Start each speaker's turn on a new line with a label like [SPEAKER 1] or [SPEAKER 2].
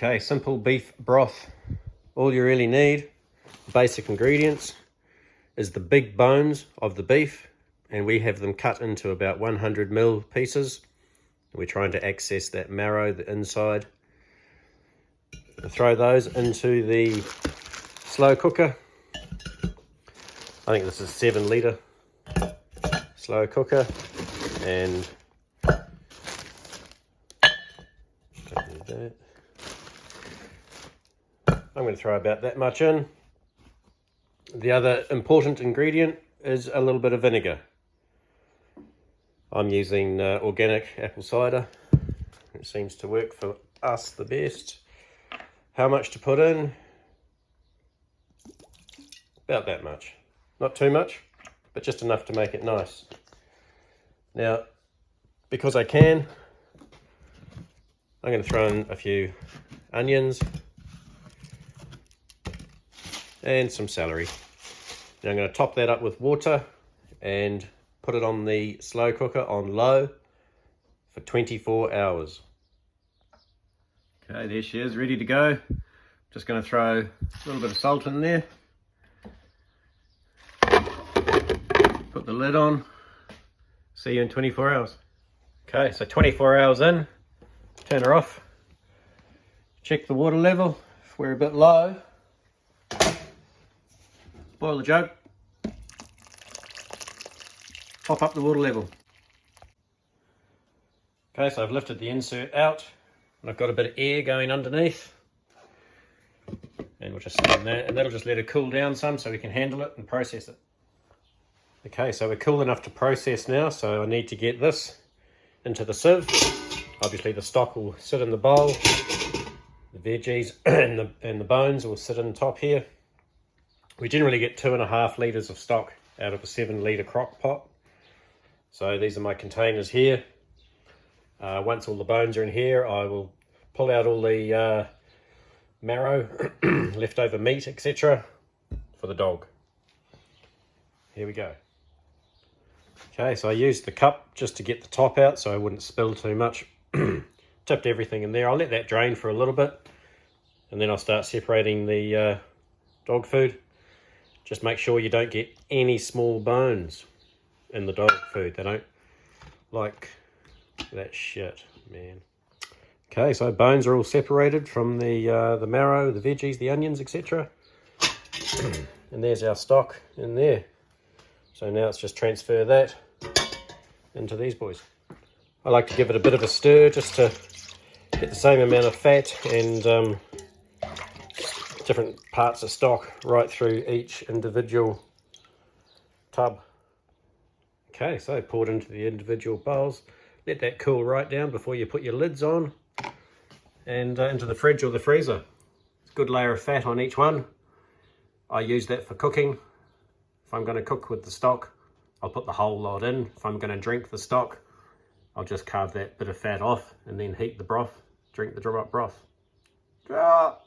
[SPEAKER 1] Okay, simple beef broth. All you really need, basic ingredients, is the big bones of the beef, and we have them cut into about 100 ml pieces. We're trying to access that marrow, the inside. We'll throw those into the slow cooker. I think this is 7 litre slow cooker, and don't need that. I'm going to throw about that much in. The other important ingredient is a little bit of vinegar. I'm using organic apple cider. It seems to work for us the best. How much to put in? About that much. Not too much, but just enough to make it nice. Now, because I can, I'm going to throw in a few onions and some celery. Now I'm going to top that up with water and put it on the slow cooker on low for 24 hours. Okay, there she is, ready to go. Just going to throw a little bit of salt in there. Put the lid on. See you in 24 hours. Okay, so 24 hours in, turn her off. Check the water level. If we're a bit low, boil the jug. Top up the water level. Okay, so I've lifted the insert out and I've got a bit of air going underneath. And we'll just stand there, and that'll just let it cool down some so we can handle it and process it. Okay, so we're cool enough to process now, so I need to get this into the sieve. Obviously the stock will sit in the bowl, the veggies and the bones will sit on top here. We generally get 2.5 litres of stock out of a 7 litre crock pot. So these are my containers here. Once all the bones are in here, I will pull out all the marrow, leftover meat, etc. for the dog. Here we go. Okay, so I used the cup just to get the top out so I wouldn't spill too much. Tipped everything in there. I'll let that drain for a little bit and then I'll start separating the dog food. Just make sure you don't get any small bones in the dog food. They don't like that shit, man. Okay, so bones are all separated from the marrow, the veggies, the onions, etc. And there's our stock in there. So now let's just transfer that into these boys. I like to give it a bit of a stir just to get the same amount of fat and different parts of stock right through each individual tub. Okay, so poured into the individual bowls. Let that cool right down before you put your lids on and into the fridge or the freezer. It's a good layer of fat on each one. I use that for cooking. If I'm going to cook with the stock, I'll put the whole lot in. If I'm going to drink the stock, I'll just carve that bit of fat off and then heat the broth, drink the drop up broth. Ah!